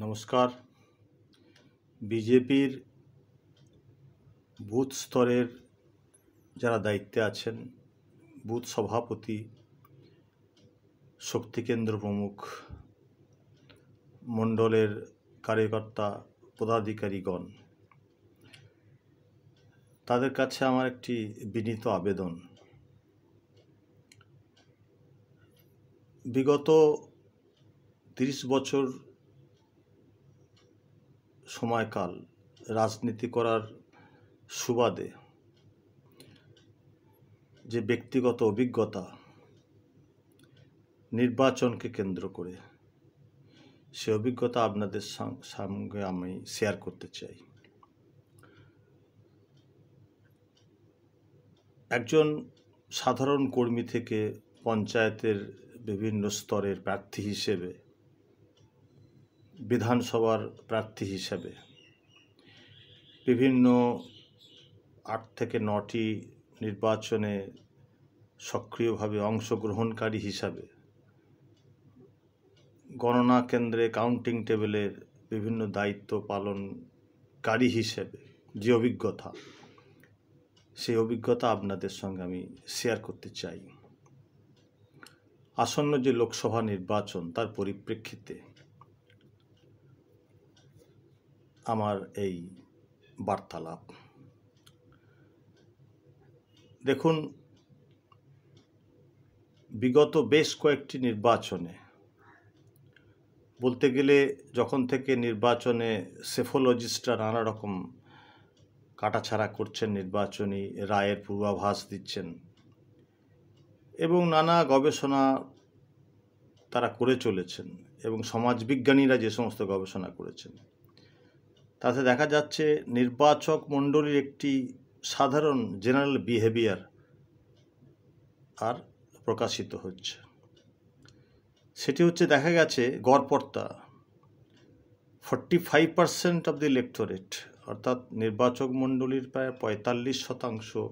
নমস্কার। বিজেপির বুথ স্তরের যারা দায়িত্বে আছেন, বুথ সভাপতি, শক্তিকেন্দ্র প্রমুখ, মণ্ডলের কার্যকর্তা, পদাধিকারীগণ, তাদের কাছে আমার একটি বিনীত আবেদন। বিগত 30 বছর সময়কাল রাজনীতি করার সুবাদে যে ব্যক্তিগত অভিজ্ঞতা নির্বাচনকে কেন্দ্র করে, সে অভিজ্ঞতা আপনাদের সঙ্গে আমি শেয়ার করতে চাই। একজন সাধারণ কর্মী থেকে পঞ্চায়েতের বিভিন্ন স্তরের প্রার্থী হিসেবে, বিধানসভার প্রার্থী হিসেবে, বিভিন্ন 8 থেকে 9টি নির্বাচনে সক্রিয়ভাবে অংশগ্রহণকারী হিসাবে, গণনা কেন্দ্রে কাউন্টিং টেবিলের বিভিন্ন দায়িত্ব পালনকারী হিসেবে যে অভিজ্ঞতা, সেই অভিজ্ঞতা আপনাদের সঙ্গে আমি শেয়ার করতে চাই। আসন্ন যে লোকসভা নির্বাচন, তার পরিপ্রেক্ষিতে আমার এই বার্তালাপ। দেখুন, বিগত বেশ কয়েকটি নির্বাচনে, বলতে গেলে যখন থেকে নির্বাচনে সেফোলজিস্টরা নানা রকম কাটাছাড়া করছেন, নির্বাচনী রায়ের পূর্বাভাস দিচ্ছেন এবং নানা গবেষণা তারা করে চলেছেন, এবং সমাজবিজ্ঞানীরা যে সমস্ত গবেষণা করেছেন, তাতে দেখা যাচ্ছে নির্বাচক মণ্ডলীর একটি সাধারণ জেনারেল বিহেভিয়ার আর প্রকাশিত হচ্ছে। সেটি হচ্ছে, দেখা গেছে গড়পড়তা 45% অফ দি ইলেক্টোরেট, অর্থাৎ নির্বাচক মণ্ডলীর প্রায় 45%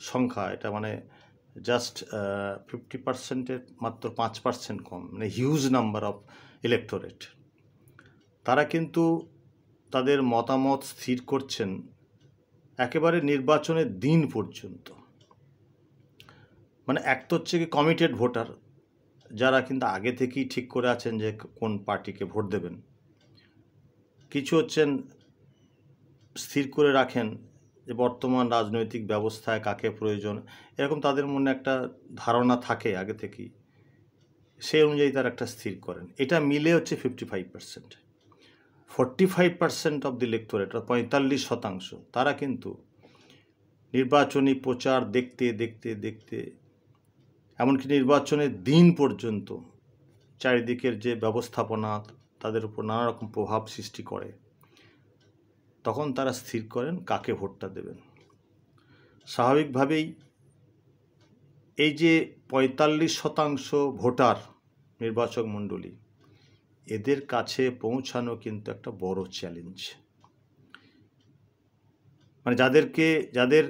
সংখ্যা, এটা মানে জাস্ট 50%-এর মাত্র 5% কম, মানে হিউজ নাম্বার অফ ইলেক্টোরেট। তারা কিন্তু তাদের মতামত স্থির করছেন একেবারে নির্বাচনের দিন পর্যন্ত। মানে এক তো হচ্ছে কি কমিটেড ভোটার, যারা কিন্তু আগে থেকেই ঠিক করে আছেন যে কোন পার্টিকে ভোট দেবেন। কিছু হচ্ছেন স্থির করে রাখেন যে বর্তমান রাজনৈতিক ব্যবস্থায় কাকে প্রয়োজন, এরকম তাদের মনে একটা ধারণা থাকে আগে থেকেই, সেই অনুযায়ী তারা একটা স্থির করেন। এটা মিলে হচ্ছে 55%। 45% অফ দি ইলেক্টোরেট, 45%, তারা কিন্তু নির্বাচনী প্রচার দেখতে দেখতে দেখতে, এমনকি নির্বাচনের দিন পর্যন্ত চারিদিকের যে ব্যবস্থাপনা তাদের উপর নানা রকম প্রভাব সৃষ্টি করে, তখন তারা স্থির করেন কাকে ভোটটা দেবেন। স্বাভাবিকভাবেই এই যে 45% ভোটার নির্বাচক মণ্ডলী, এদের কাছে পৌঁছানো কিন্তু একটা বড় চ্যালেঞ্জ। মানে যাদের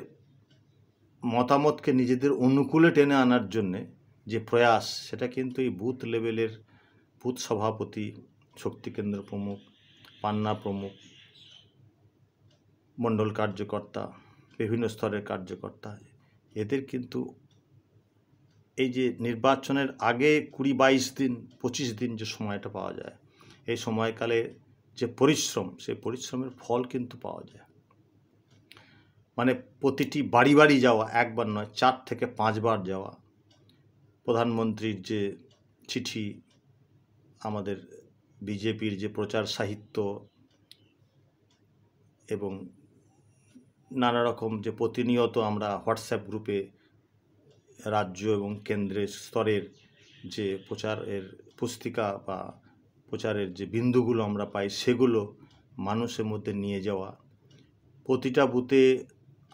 মতামতকে নিজেদের অনুকূলে টেনে আনার জন্যে যে প্রয়াস, সেটা কিন্তু এই বুথ লেভেলের বুথ সভাপতি, শক্তিকেন্দ্র প্রমুখ, পান্না প্রমুখ, মণ্ডল কার্যকর্তা, বিভিন্ন স্তরের কার্যকর্তা, এদের কিন্তু এই যে নির্বাচনের আগে 20-22 দিন, 25 দিন যে সময়টা পাওয়া যায়, এই সময়কালে যে পরিশ্রম, সেই পরিশ্রমের ফল কিন্তু পাওয়া যায়। মানে প্রতিটি বাড়ি বাড়ি যাওয়া, একবার নয় 4 থেকে 5 বার যাওয়া, প্রধানমন্ত্রীর যে চিঠি, আমাদের বিজেপির যে প্রচার সাহিত্য, এবং নানা রকম যে প্রতিনিয়ত আমরা হোয়াটসঅ্যাপ গ্রুপে রাজ্য এবং কেন্দ্রের স্তরের যে প্রচারের পুস্তিকা বা প্রচারের যে বিন্দুগুলো আমরা পাই, সেগুলো মানুষের মধ্যে নিয়ে যাওয়া, প্রতিটা বুথে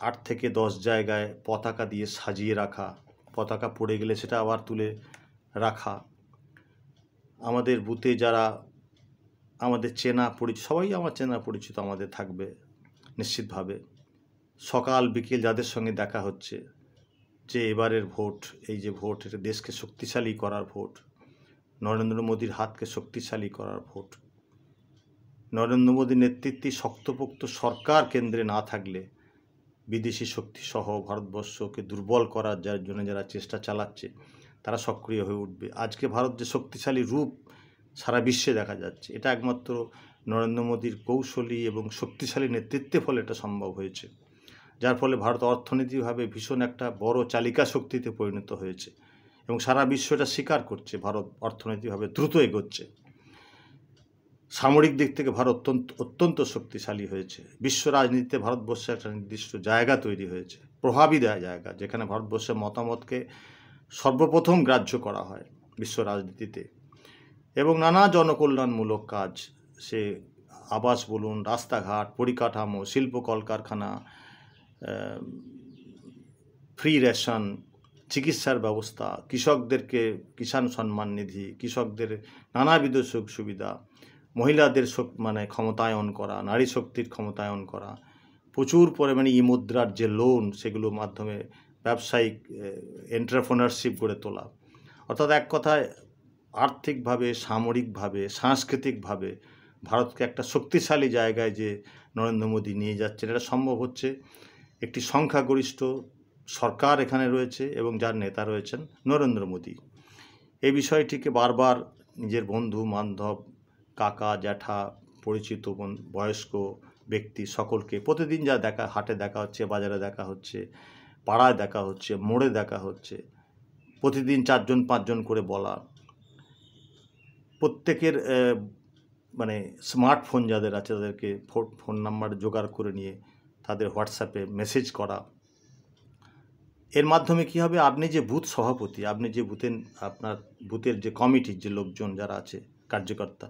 8 থেকে 10 জায়গায় পতাকা দিয়ে সাজিয়ে রাখা, পতাকা পড়ে গেলে সেটা আবার তুলে রাখা, আমাদের বুথে যারা আমাদের চেনা পরিচিত, সবাই আমার চেনা পরিচিত আমাদের থাকবে নিশ্চিতভাবে, সকাল বিকেল যাদের সঙ্গে দেখা হচ্ছে, যে এবারের ভোট, এই যে ভোট, এটা দেশকে শক্তিশালী করার ভোট, নরেন্দ্র মোদীর হাতকে শক্তিশালী করার ভোট, নরেন্দ্র মোদীর নেতৃত্বে শক্তপোক্ত সরকার কেন্দ্রে না থাকলে বিদেশি শক্তি সহ ভারতবর্ষকে দুর্বল করার যার জন্য যারা চেষ্টা চালাচ্ছে তারা সক্রিয় হয়ে উঠবে। আজকে ভারত যে শক্তিশালী রূপ সারা বিশ্বে দেখা যাচ্ছে, এটা একমাত্র নরেন্দ্র মোদীর কৌশলী এবং শক্তিশালী নেতৃত্বের ফলে এটা সম্ভব হয়েছে, যার ফলে ভারত অর্থনীতিভাবে ভীষণ একটা বড় চালিকা শক্তিতে পরিণত হয়েছে এবং সারা বিশ্ব এটা স্বীকার করছে। ভারত অর্থনৈতিকভাবে দ্রুত এগোচ্ছে, সামরিক দিক থেকে ভারত অত্যন্ত শক্তিশালী হয়েছে, বিশ্ব রাজনীতিতে ভারতবর্ষের একটা নির্দিষ্ট জায়গা তৈরি হয়েছে, প্রভাবী জায়গা, যেখানে ভারতবর্ষের মতামতকে সর্বপ্রথম গ্রাহ্য করা হয় বিশ্ব রাজনীতিতে। এবং নানা জনকল্যাণমূলক কাজ, সে আবাস বলুন, রাস্তাঘাট, পরিকাঠামো, শিল্প কলকারখানা, ফ্রি রেশন, চিকিৎসার ব্যবস্থা, কৃষকদেরকে কিষাণ সম্মান নিধি, কৃষকদের নানাবিধ সুখ সুবিধা, মহিলাদের ক্ষমতায়ন করা, নারী শক্তির ক্ষমতায়ন করা, প্রচুর পরিমাণে মুদ্রার যে লোন, সেগুলোর মাধ্যমে ব্যবসায়িক এন্টারপ্রেনারশিপ গড়ে তোলা। অর্থাৎ এক কথায় আর্থিকভাবে, সামরিকভাবে, সাংস্কৃতিকভাবে ভারতকে একটা শক্তিশালী জায়গায় যে নরেন্দ্র মোদী নিয়ে যাচ্ছেন, এটা সম্ভব হচ্ছে একটি সংখ্যাগরিষ্ঠ সরকার এখানে রয়েছে এবং যার নেতা রয়েছেন নরেন্দ্র মোদী। এই বিষয়টিকে বারবার নিজের বন্ধু বান্ধব, কাকা জ্যাঠা, পরিচিত বয়স্ক ব্যক্তি সকলকে প্রতিদিন যা দেখা, হাটে দেখা হচ্ছে, বাজারে দেখা হচ্ছে, পাড়ায় দেখা হচ্ছে, মোড়ে দেখা হচ্ছে, প্রতিদিন 4-5 জন করে বলা, প্রত্যেকের স্মার্টফোন যাদের আছে তাদেরকে ফোন নাম্বার জোগাড় করে নিয়ে তাদের হোয়াটসঅ্যাপে মেসেজ করা। এর মাধ্যমে কী হবে, আপনি যে বুথ সভাপতি, আপনি যে আপনার বুথের যে কমিটির যে লোকজন যারা আছে, কার্যকর্তা,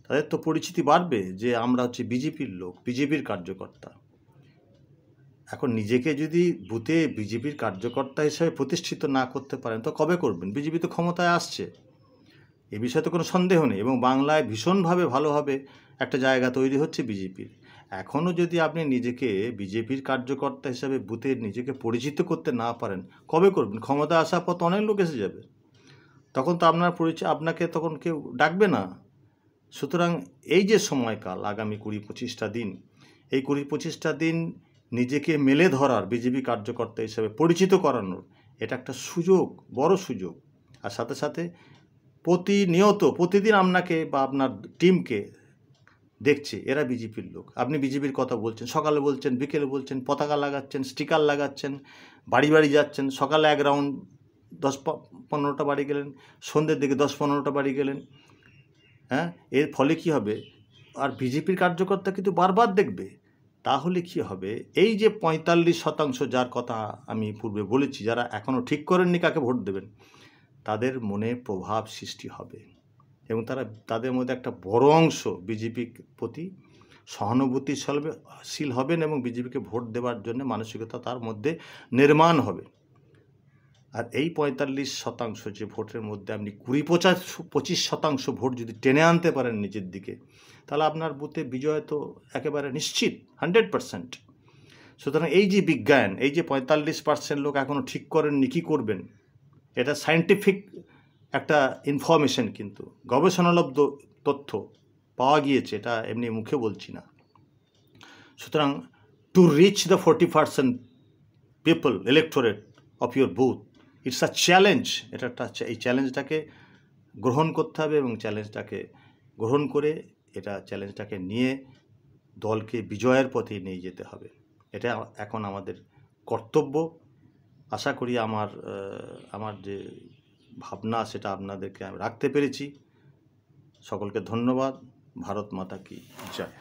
তাদের তো পরিচিতি বাড়বে যে আমরা হচ্ছে বিজেপির লোক, বিজেপির কার্যকর্তা। এখন নিজেকে যদি বুথে বিজেপির কার্যকর্তা হিসেবে প্রতিষ্ঠিত না করতে পারেন তো কবে করবেন? বিজেপি তো ক্ষমতায় আসছে, এ বিষয়ে তো কোনো সন্দেহ নেই, এবং বাংলায় ভীষণভাবে ভালোভাবে একটা জায়গা তৈরি হচ্ছে বিজেপির। এখনও যদি আপনি নিজেকে বিজেপির কার্যকর্তা হিসাবে বুথে নিজেকে পরিচিত করতে না পারেন, কবে করবেন? ক্ষমতা আসার পর তো অনেক লোক এসে যাবে, তখন তো আপনাকে তখন কেউ ডাকবে না। সুতরাং এই যে সময়কাল, আগামী 20-25টা দিন, এই 20-25টা দিন নিজেকে মেলে ধরার, বিজেপি কার্যকর্তা হিসাবে পরিচিত করানোর, এটা একটা সুযোগ, বড় সুযোগ। আর সাথে সাথে প্রতিদিন আপনাকে বা আপনার টিমকে দেখছে এরা বিজেপির লোক, আপনি বিজেপির কথা বলছেন, সকালে বলছেন, বিকেলে বলছেন, পতাকা লাগাচ্ছেন, স্টিকার লাগাচ্ছেন, বাড়ি বাড়ি যাচ্ছেন, সকালে এক রাউন্ড 10-15টা বাড়ি গেলেন, সন্ধ্যের দিকে 10-15টা বাড়ি গেলেন। হ্যাঁ, এর ফলে কি হবে, আর বিজেপির কার্যকর্তা কিন্তু বারবার দেখবে। তাহলে কি হবে, এই যে 45% যার কথা আমি পূর্বে বলেছি, যারা এখনও ঠিক করেননি কাকে ভোট দেবেন, তাদের মনে প্রভাব সৃষ্টি হবে এবং তাদের মধ্যে একটা বড় অংশ বিজেপির প্রতি সহানুভূতিশীল হবেন এবং বিজেপিকে ভোট দেওয়ার জন্য মানসিকতা তার মধ্যে নির্মাণ হবে। আর এই 45% যে ভোটের মধ্যে আপনি 20-25% ভোট যদি টেনে আনতে পারেন নিজের দিকে, তাহলে আপনার বুথে বিজয় তো একেবারে নিশ্চিত, 100%। সুতরাং এই যে বিজ্ঞান, এই যে 45% লোক এখনও ঠিক করেননি কী করবেন, এটা সায়েন্টিফিক একটা ইনফরমেশন, কিন্তু গবেষণালব্ধ তথ্য পাওয়া গিয়েছে, এটা এমনি মুখে বলছি না। সুতরাং to reach the 40% people electorate of your booth, it's a challenge. এই চ্যালেঞ্জটাকে গ্রহণ করতে হবে এবং চ্যালেঞ্জটাকে গ্রহণ করে চ্যালেঞ্জটাকে নিয়ে দলকে বিজয়ের পথে নিয়ে যেতে হবে। এটা এখন আমাদের কর্তব্য। আশা করি আমার যে ভাবনা সেটা আপনাদেরকে আমি রাখতে পেরেছি। সকলকে ধন্যবাদ। ভারত মাতা কি জয়।